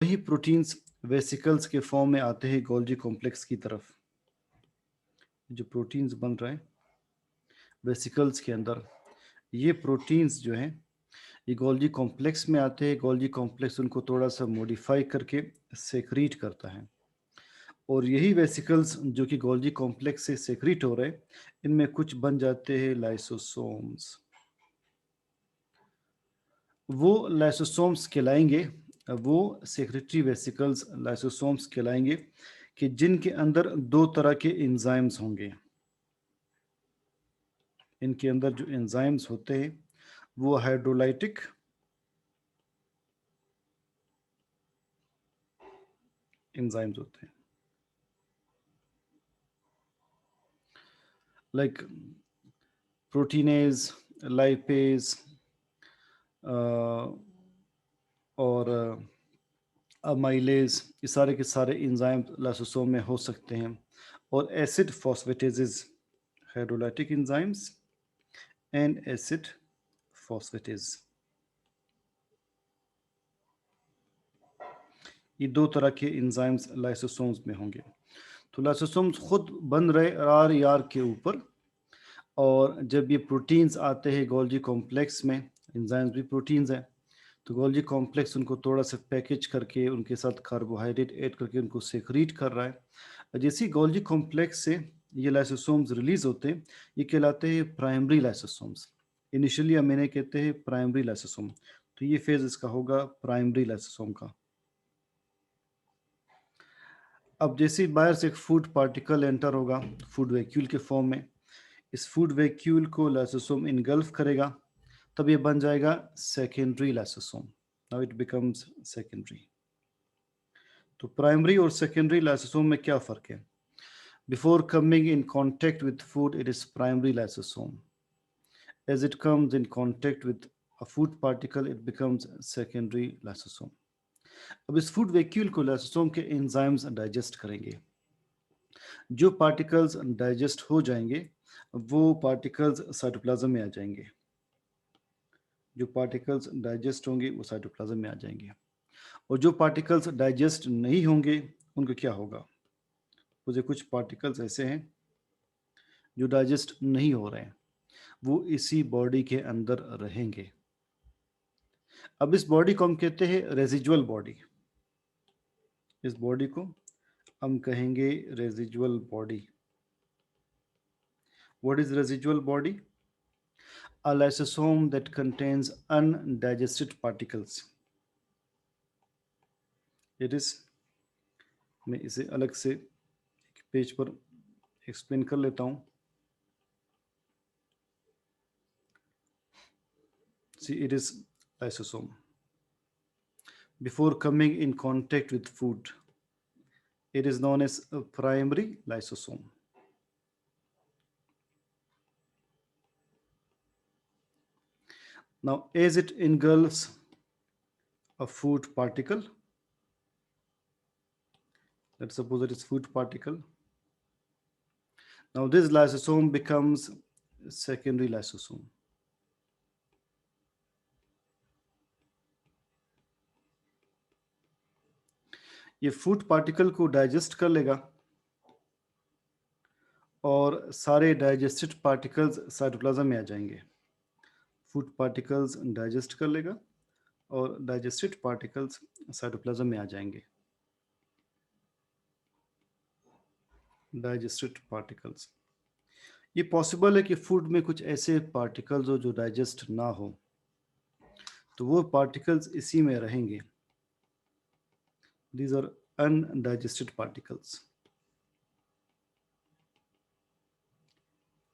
वही proteins vesicles के form में आते हैं गोल्जी कॉम्प्लेक्स की तरफ। जो प्रोटीन्स बन रहे हैं वेसिकल्स के अंदर, ये प्रोटीन्स जो हैं ये गोल्जी कॉम्प्लेक्स में आते हैं। गोल्जी कॉम्प्लेक्स उनको थोड़ा सा मॉडिफाई करके सेक्रीट करता है, और यही वेसिकल्स जो कि गोल्जी कॉम्प्लेक्स से सेक्रीट हो रहे हैं, इनमें कुछ बन जाते हैं लाइसोसोम्स। वो लाइसोसोम्स कहलाएंगे, वो सेक्रेटरी वेसिकल्स लाइसोसोम्स कहलाएंगे कि जिनके अंदर दो तरह के एंजाइम्स होंगे। इनके अंदर जो एंजाइम्स होते हैं वो हाइड्रोलाइटिक एंजाइम्स होते हैं, लाइक प्रोटीनेज, लाइपेज और अमाइलेज, ये सारे के सारे एंजाइम लाइसोसोम में हो सकते हैं। और acid phosphatases, hydrolytic enzymes and acid phosphatase, ये दो तरह के एंजाइम्स लाइसोसोम्स में होंगे। तो लाइसोसोम्स खुद बन रहे आर यार के ऊपर, और जब ये प्रोटीन्स आते हैं गोल्जी कॉम्प्लेक्स में, एंजाइम्स भी प्रोटीन्स हैं, तो गोल्जी कॉम्प्लेक्स उनको थोड़ा सा पैकेज करके उनके साथ कार्बोहाइड्रेट ऐड करके उनको सेक्रीट कर रहा है। जैसे गोल्जी कॉम्प्लेक्स से ये लाइसोसोम्स रिलीज होते हैं, ये कहलाते हैं प्राइमरी लाइसोसोम्स। इनिशियली हम इन्हें कहते हैं प्राइमरी लाइसोसोम। तो ये फेज इसका होगा प्राइमरी लाइसोसोम का। अब जैसे बाहर से एक फूड पार्टिकल एंटर होगा फूड वैक्यूल के फॉर्म में, इस फूड वैक्यूल को लाइसोसोम इनगल्फ करेगा, तब ये बन जाएगा secondary lysosome. Now it becomes secondary. तो प्राइमरी और सेकेंडरी लाइसोसोम में क्या फ़र्क है? Before coming in contact with food it is primary lysosome. As it comes in contact with a food particle it becomes secondary lysosome. अब इस food vacuole को lysosome के एंजाइम्स डाइजेस्ट करेंगे। जो पार्टिकल्स डाइजेस्ट हो जाएंगे वो पार्टिकल्स साइटोप्लाज्म में आ जाएंगे। जो पार्टिकल्स डाइजेस्ट होंगे वो साइटोप्लाज्म में आ जाएंगे, और जो पार्टिकल्स डाइजेस्ट नहीं होंगे उनका क्या होगा? मुझे कुछ पार्टिकल्स ऐसे हैं जो डाइजेस्ट नहीं हो रहे हैं, वो इसी बॉडी के अंदर रहेंगे। अब इस बॉडी को हम कहते हैं रेजिजुअल बॉडी। इस बॉडी को हम कहेंगे residual body. What is residual body? A lysosome that contains undigested particles. It is, मैं इसे अलग से एक पेज पर एक्सप्लेन कर लेता हूँ। See, it is lysosome. Before coming in contact with food, it is known as a primary lysosome. Now, as it engulfs a food particle, let's suppose it is food particle. Now, this lysosome becomes secondary lysosome. ये food particle को digest कर लेगा, और सारे digested particles cytoplasm में आ जाएंगे। Food particles digest कर लेगा और डाइजेस्टेड पार्टिकल्स साइटोप्लाज्म में आ जाएंगे। डाइजेस्टेड पार्टिकल्स, ये पॉसिबल है कि फूड में कुछ ऐसे पार्टिकल्स हो जो डाइजेस्ट ना हो, तो वो पार्टिकल्स इसी में रहेंगे। These are undigested particles.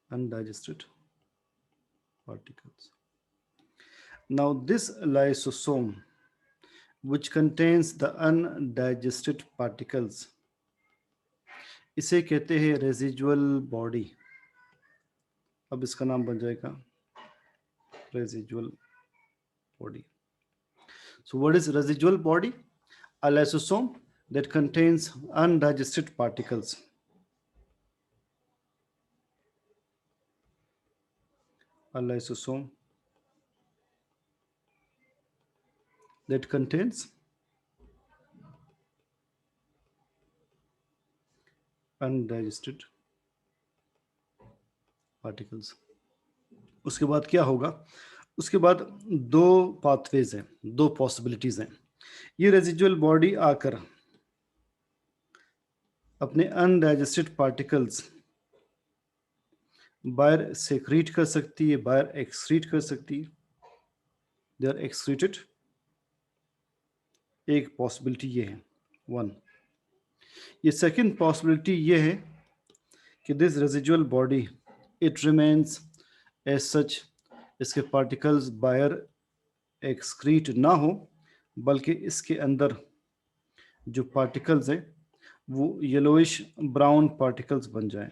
Undigested particles. Now this lysosome which contains the undigested particles, इसे कहते हैं रेजिजुअल बॉडी। अब इसका नाम बन जाएगा residual body. So what is residual body? A lysosome that contains undigested particles. A lysosome that contains undigested particles. उसके बाद क्या होगा, उसके बाद दो पाथवेज हैं, दो पॉसिबिलिटीज हैं। ये रेजिजुअल बॉडी आकर अपने अनडाइजेस्टेड पार्टिकल्स बाहर सेक्रीट कर सकती है, बाहर एक्सक्रीट कर सकती है, दे आर एक्सक्रीटेड। एक पॉसिबिलिटी ये है, वन। ये सेकंड पॉसिबिलिटी ये है कि this residual body it remains as such, इसके पार्टिकल्स बाहर एक्सक्रीट ना हो, बल्कि इसके अंदर जो पार्टिकल्स हैं वो येलोइश ब्राउन पार्टिकल्स बन जाएं।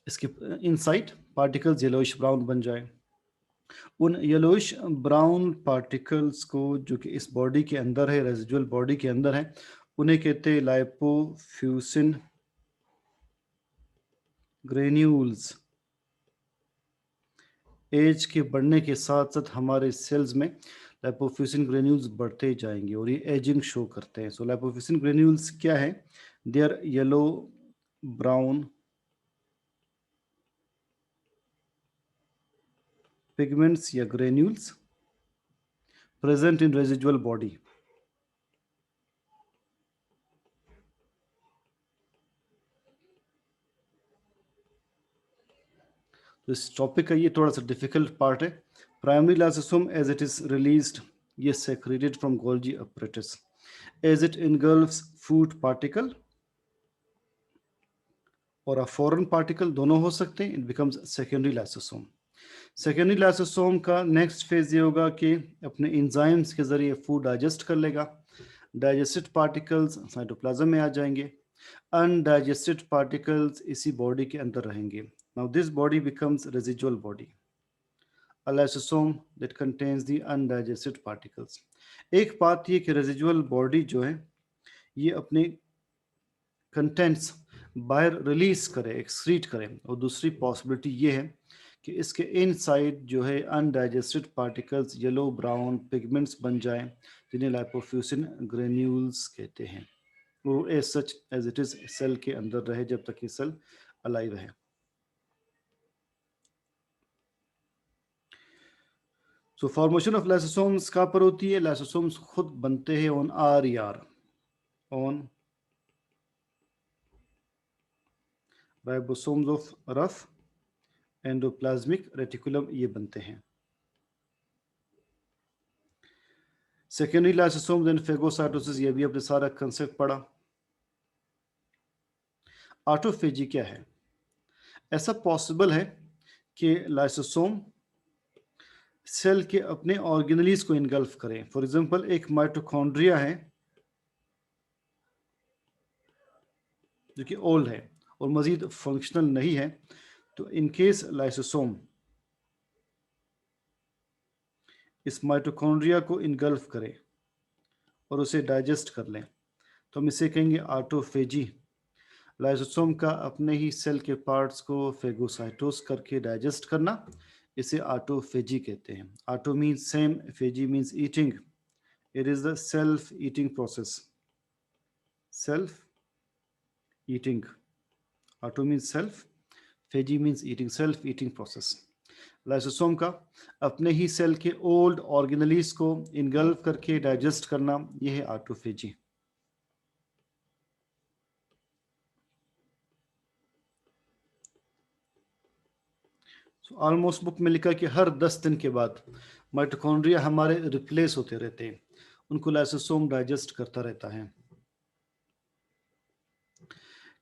इसके इनसाइड पार्टिकल्स येलोइश ब्राउन बन जाए। उन येलोइश ब्राउन पार्टिकल्स को जो कि इस बॉडी के अंदर है, रेजिजुअल बॉडी के अंदर है, उन्हें कहते हैं लाइपोफ्यूसिन ग्रेन्यूल्स। एज के बढ़ने के साथ साथ हमारे सेल्स में लाइपोफ्यूसिन ग्रेन्यूल्स बढ़ते जाएंगे और ये एजिंग शो करते हैं। सो लाइपोफ्यूसिन ग्रेन्यूल्स क्या है, they are yellow brown pigments या granules present in residual body. तो इस टॉपिक का ये थोड़ा सा डिफिकल्ट पार्ट है। Primary lysosome as it is released, ये secreted from Golgi apparatus as it engulfs food particle और अ फॉरेन पार्टिकल, दोनों हो सकते हैं। It becomes secondary lysosome. Secondary lysosome का नेक्स्ट फेज ये होगा कि अपने एंजाइम्स के जरिए फूड डाइजेस्ट कर लेगा। डाइजेस्टेड पार्टिकल्स साइटोप्लाज्म में आ जाएंगे, अनडाइजेस्टेड पार्टिकल्स इसी बॉडी के अंदर रहेंगे। Now this body becomes residual body, a lysosome that contains the undigested particles। एक बात ये कि रेजिजुअल बॉडी जो है ये अपने कंटेंट्स बाहर रिलीज करे, एक्सक्रीट करे, और दूसरी पॉसिबिलिटी ये है कि इसके इनसाइड जो है undigested particles yellow brown pigments बन जाएं, जिन्हें लाइपोफ्यूसिन ग्रेन्यूल्स कहते हैं। वो as such as it is cell के अंदर रहे जब तक ये सेल अलाइव है। सो फॉर्मेशन ऑफ लाइसोसोम्स कहाँ पर होती है? लाइसोसोम्स खुद बनते हैं on RER, on ribosomes of rough endoplasmic reticulum, ये बनते हैं। सेकेंडरी लाइसोसोम्स एंड फेगोसाइटोसिस, ये भी अपने सारा कंसेप्ट पढ़ा। ऑटोफेजी क्या है? ऐसा पॉसिबल है कि लाइसोसोम सेल के अपने ऑर्गेनलीज को इनगल्फ करें। फॉर एग्जांपल एक माइटोकॉन्ड्रिया है जो कि ओल्ड है और मजीद फंक्शनल नहीं है, तो इन केस लाइसोसोम इस माइटोकॉन्ड्रिया को इनगल्फ करे और उसे डाइजेस्ट कर लें, तो हम इसे कहेंगे ऑटोफेजी। लाइसोसोम का अपने ही सेल के पार्ट्स को फेगोसाइटोस करके डाइजेस्ट करना, इसे ऑटोफेजी कहते हैं। Auto means same, phagy means eating. It is the self eating process, self eating. Auto means self, phagy means eating, self eating process. Lysosome का अपने ही सेल के ओल्ड ऑर्गेनलीज को इनगल्फ करके डाइजेस्ट करना, यह है ऑटोफेजी। ऑलमोस्ट बुक में लिखा कि हर 10 दिन के बाद माइटोकॉन्ड्रिया हमारे रिप्लेस होते रहते हैं, उनको लाइसोसोम डाइजेस्ट करता रहता है।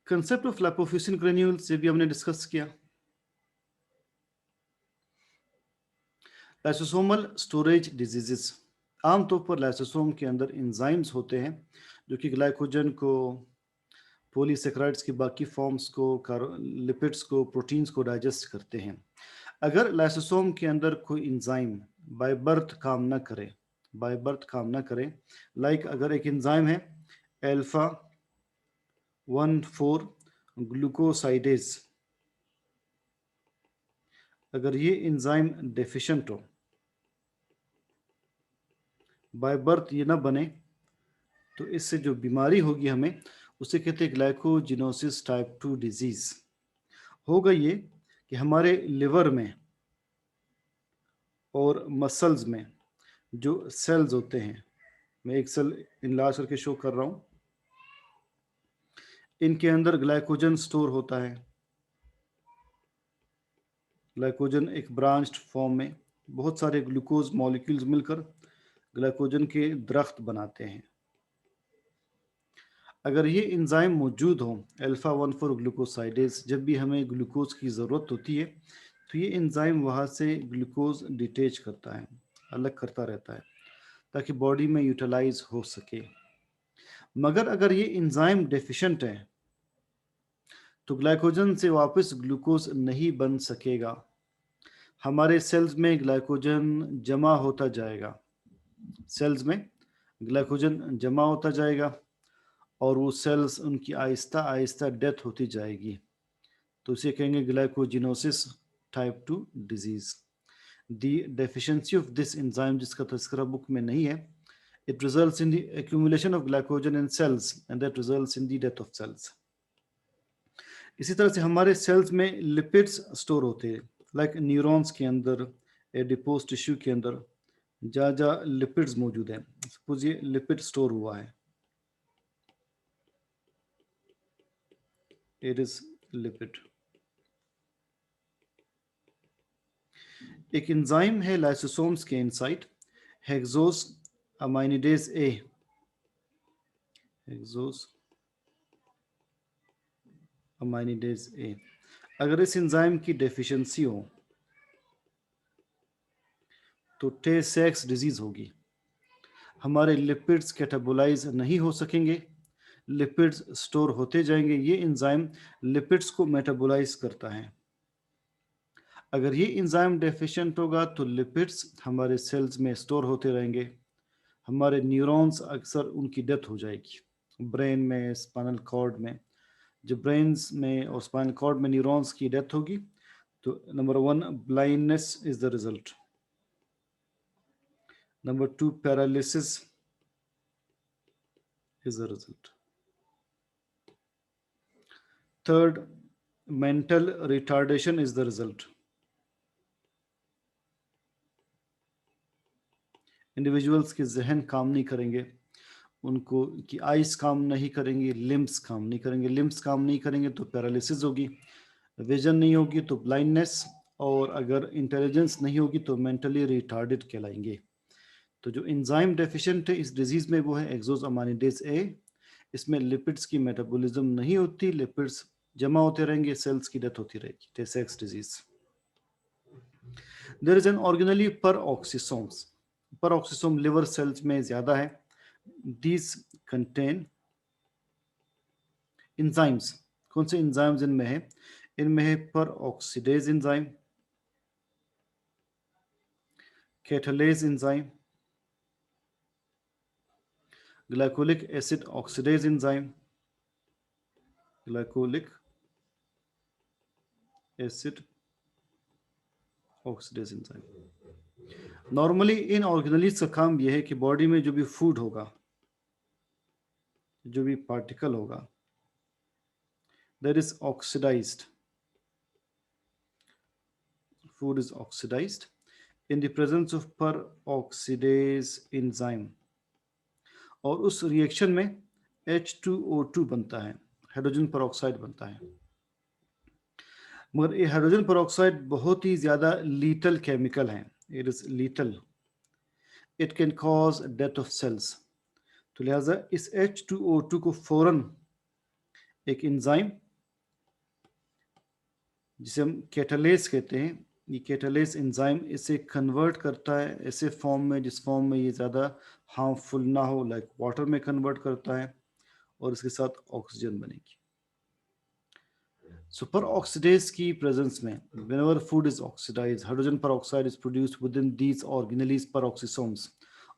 कंसेप्ट ऑफ लाइपोफ्यूसिन ग्रेन्यूल्स से भी हमने डिस्कस किया। लाइसोसोमल स्टोरेज डिजीजेस, आमतौर पर लाइसोसोम के अंदर एंजाइम्स होते हैं जो कि ग्लाइकोजन को, पॉलीसेकेराइड्स की बाकी फॉर्म्स को, लिपिड्स को, प्रोटीन्स को डाइजेस्ट करते हैं। अगर लाइसोसोम के अंदर कोई एंजाइम बाय बर्थ काम ना करे, बाय बर्थ काम ना करे, लाइक अगर एक एंजाइम है अल्फा 1,4 , अगर ये एंजाइम डेफिशिएंट हो, बाय बर्थ ये ना बने, तो इससे जो बीमारी होगी हमें, उसे कहते हैं ग्लाइकोजिनोसिस टाइप 2 डिजीज़। होगा ये कि हमारे लिवर में और मसल्स में जो सेल्स होते हैं, मैं एक सेल इनलार्ज करके शो कर रहा हूँ, इनके अंदर ग्लाइकोजन स्टोर होता है। ग्लाइकोजन एक ब्रांच्ड फॉर्म में बहुत सारे ग्लूकोज मॉलिक्यूल्स मिलकर ग्लाइकोजन के दरख्त बनाते हैं। अगर ये एंजाइम मौजूद हो, अल्फा 1 4 ग्लूकोसाइडेज, जब भी हमें ग्लूकोज की ज़रूरत होती है, तो ये एंजाइम वहाँ से ग्लूकोज डिटेच करता है, अलग करता रहता है, ताकि बॉडी में यूटिलाइज हो सके। मगर अगर ये एंजाइम डेफिशिएंट है, तो ग्लाइकोजन से वापस ग्लूकोज नहीं बन सकेगा। हमारे सेल्स में ग्लाइकोजन जमा होता जाएगा, सेल्स में ग्लाइकोजन जमा होता जाएगा, और वो सेल्स उनकी आहिस्ता आहिस्ता डेथ होती जाएगी। तो इसे कहेंगे glycogenosis type 2 disease. The deficiency of this enzyme, जिसका तस्करा बुक में नहीं है, it results in the accumulation of glycogen in cells and that results in the death of cells. इसी तरह से हमारे सेल्स में लिपिड्स स्टोर होते हैं, लाइक न्यूरॉन्स के अंदर, एडिपोज टिश्यू के अंदर जहाँ जहाँ लिपिड्स मौजूद हैं। सपोज ये लिपिड स्टोर हुआ है, इट इज लिपिड। एक एंजाइम है लाइसोसोम्स के इनसाइड, हेक्सोस अमाइनिडेज ए, हेक्सोस अमाइनिडेज ए। अगर इस एंजाइम की डेफिशिएंसी हो, तो टे सेक्स डिजीज होगी। हमारे लिपिड्स कैटाबोलाइज नहीं हो सकेंगे, लिपिड्स स्टोर होते जाएंगे। ये एंजाइम लिपिड्स को मेटाबोलाइज करता है। अगर ये एंजाइम डेफिशिएंट होगा, तो लिपिड्स हमारे सेल्स में स्टोर होते रहेंगे। हमारे न्यूरॉन्स अक्सर उनकी डेथ हो जाएगी, ब्रेन में, स्पाइनल कॉर्ड में। जब ब्रेन्स में और स्पाइनल कॉर्ड में न्यूरॉन्स की डेथ होगी, तो number 1 blindness is the result, number 2 paralysis is the result. Third, mental retardation is the result. Individuals के जहन काम नहीं करेंगे, उनको की आइज काम नहीं करेंगी, लिम्स काम नहीं करेंगे। लिम्स काम नहीं करेंगे तो पैरालिसिस होगी, विजन नहीं होगी तो ब्लाइंडनेस, और अगर इंटेलिजेंस नहीं होगी तो मेंटली रिटार्डेड कहलाएंगे। तो जो एंजाइम डेफिशिएंट है इस डिजीज में, वो है एक्सोस अमाइनिडेज ए। इसमें लिपिड्स की मेटाबॉलिज्म नहीं होती, लिपिड्स जमा होते रहेंगे, सेल्स की डेथ होती रहेगी, tay Sachs disease. There is an organelle peroxisomes, peroxisome liver cells में ज्यादा है। These contain enzymes. कौन से एंजाइम्स इनमें है? इनमें है peroxidase enzyme, catalase enzyme, glycolic acid oxidase enzyme, glycolic acid oxidase enzyme. Normally इन ऑर्गेनलीज का काम यह है कि बॉडी में जो भी फूड होगा, जो भी पार्टिकल होगा, that is oxidized, food is oxidized in the presence of peroxidase enzyme, और उस रिएक्शन में H2O2 बनता है, हाइड्रोजन पेरोक्साइड बनता है। मगर ये हाइड्रोजन पेरोक्साइड बहुत ही ज़्यादा लीटल केमिकल है, it is lethal, it can cause death of cells. तो लिहाजा इस H2O2 को फौरन एक एंजाइम जिसे हम कैटालेज कहते हैं, ये कैटालेज एंजाइम इसे कन्वर्ट करता है ऐसे फॉर्म में जिस फॉर्म में ये ज़्यादा हार्मफुल ना हो, लाइक वाटर में कन्वर्ट करता है, और इसके साथ ऑक्सीजन बनेगी। सुपर ऑक्सीडेज की प्रेजेंस में whenever food is oxidise, hydrogen peroxide is produced within these organelles peroxisomes,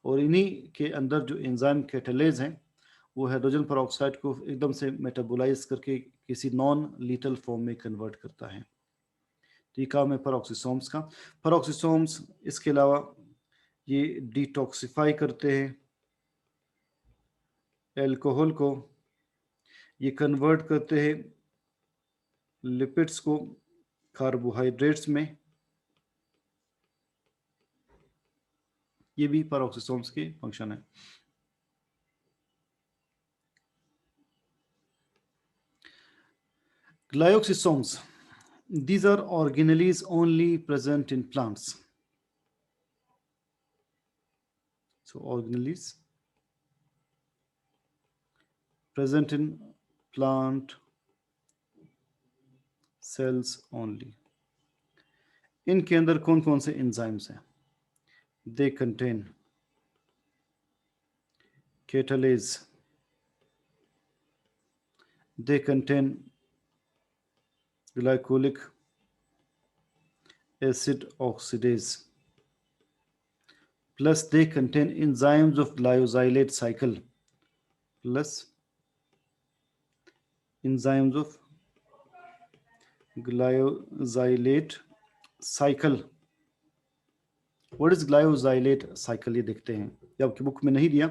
और इन्हीं के अंदर जो एंजाइम कैटालेज हैं, वो हाइड्रोजन पेरोक्साइड को एकदम से मेटाबोलाइज करके किसी नॉन लीटल फॉर्म में कन्वर्ट करता है। तो ये काम है पेरोक्सिसोम्स का। पेरोक्सिसोम्स इसके अलावा ये डिटॉक्सिफाई करते हैं एल्कोहल को, ये कन्वर्ट करते हैं लिपिड्स को कार्बोहाइड्रेट्स में। ये भी पेरोक्सिसोम्स के फंक्शन है। Glyoxysomes, these are organelles only present in plants. So organelles present in plant cells only. इनके अंदर कौन कौन से एंजाइम्स हैं? They contain catalase, they contain glycolic acid oxidase, plus they contain enzymes of glyosylate cycle, plus enzymes of glyosylate cycle. What is glyosylate cycle? ये देखते हैं, ये आपकी बुक में नहीं दिया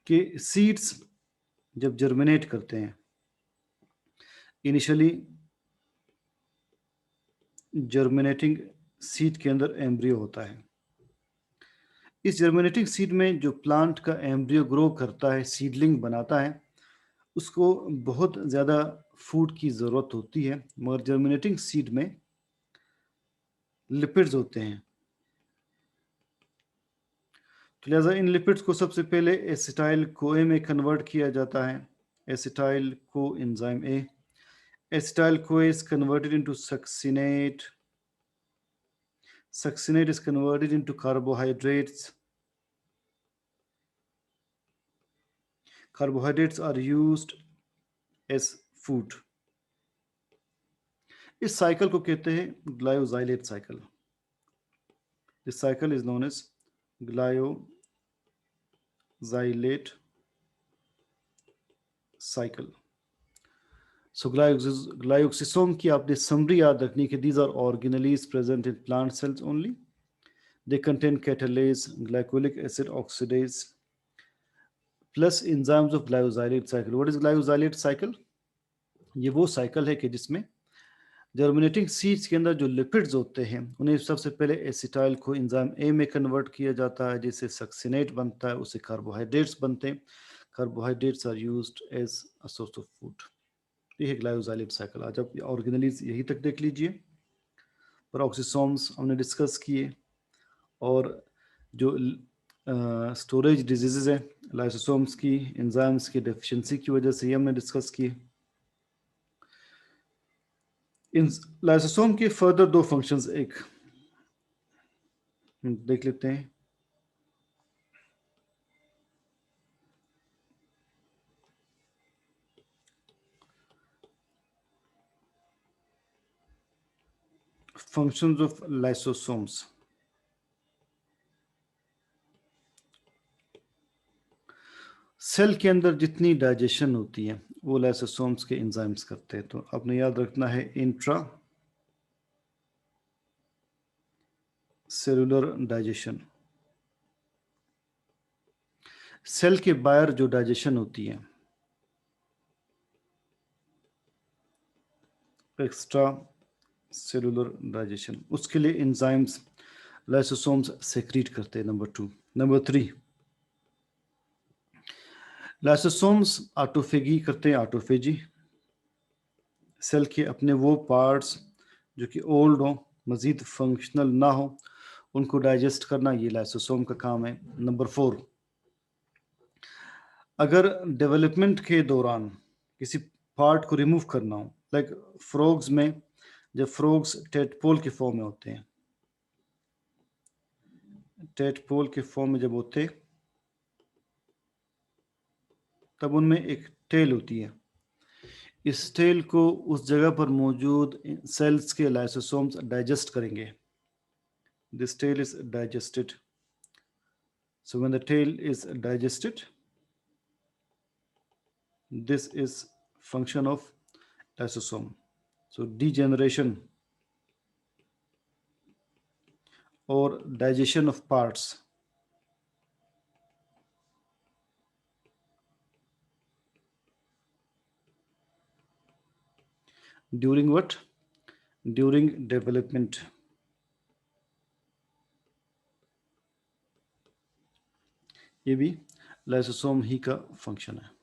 कि सीड्स जब जर्मिनेट करते हैं, इनिशियली जर्मिनेटिंग सीड के अंदर एम्ब्रियो होता है। इस जर्मिनेटिंग सीड में जो प्लांट का एम्ब्रियो ग्रो करता है, सीडलिंग बनाता है, उसको बहुत ज़्यादा फूड की ज़रूरत होती है, मगर जर्मिनेटिंग सीड में लिपिड्स होते हैं। तो लिहाजा इन लिपिड्स को सबसे पहले एसिटाइल कोए में कन्वर्ट किया जाता है, acetyl coenzyme A. Acetyl CoA is converted into succinate, succinate is converted into carbohydrates, carbohydrates are used as food. इस साइकिल को कहते हैं glyoxylate cycle. This cycle is known as glyoxylate cycle. So glyoxysome की आपने summary याद रखनी कि these are organelles present in plant cells only. They contain catalase, glycolic acid oxidase, plus enzymes of glyoxylate cycle. What is glyoxylate cycle? ये वो cycle है कि जिसमें जर्मिनेटिंग सीड्स के अंदर जो लिपिड्स होते हैं, उन्हें सबसे पहले एसिटाइल को एंजाइम ए में कन्वर्ट किया जाता है, जिससे सक्सिनेट बनता है, उससे कार्बोहाइड्रेट्स बनते हैं। Carbohydrates are used as a source of food. ये है ग्लायोजाइलेट साइकिल। आज आप ऑर्गेनेलीज यही तक देख लीजिए। पेरोक्सिसोम्स हमने डिस्कस किए, और जो स्टोरेज डिजीजेज हैं लाइसोसोम्स की, एंजाइम्स की डेफिशिएंसी की वजह से, ये हमने डिस्कस किए। इन लाइसोसोम के फर्दर दो फंक्शंस एक देख लेते हैं। Functions of lysosomes. सेल के अंदर जितनी डाइजेशन होती है वो लाइसोसोम्स के एंजाइम्स करते हैं। तो आपने याद रखना है इंट्रा सेलुलर डाइजेशन। सेल के बाहर जो डाइजेशन होती है एक्स्ट्रा सेलुलर डाइजेशन, उसके लिए एंजाइम्स लाइसोसोम्स सेक्रीट करते हैं। नंबर 2। नंबर 3, लाइसोसोम्स ऑटोफेगी करते हैं। ऑटोफेजी, सेल के अपने वो पार्ट्स जो कि ओल्ड हो, मज़ीद फंक्शनल ना हो, उनको डाइजेस्ट करना, ये लाइसोसोम का काम है। नंबर 4, अगर डेवलपमेंट के दौरान किसी पार्ट को रिमूव करना हो, लाइक फ्रॉग्स में, जब फ्रॉग्स टेडपोल के फॉर्म में होते हैं, टेडपोल के फॉर्म में जब होते हैं, तब उनमें एक टेल होती है। इस टेल को उस जगह पर मौजूद सेल्स के लाइसोसोम्स डाइजेस्ट करेंगे। This tail is digested. So when the tail is digested, this is function of lysosome. So degeneration or digestion of parts during what? During development. ये भी लाइसोसोम ही का फंक्शन है।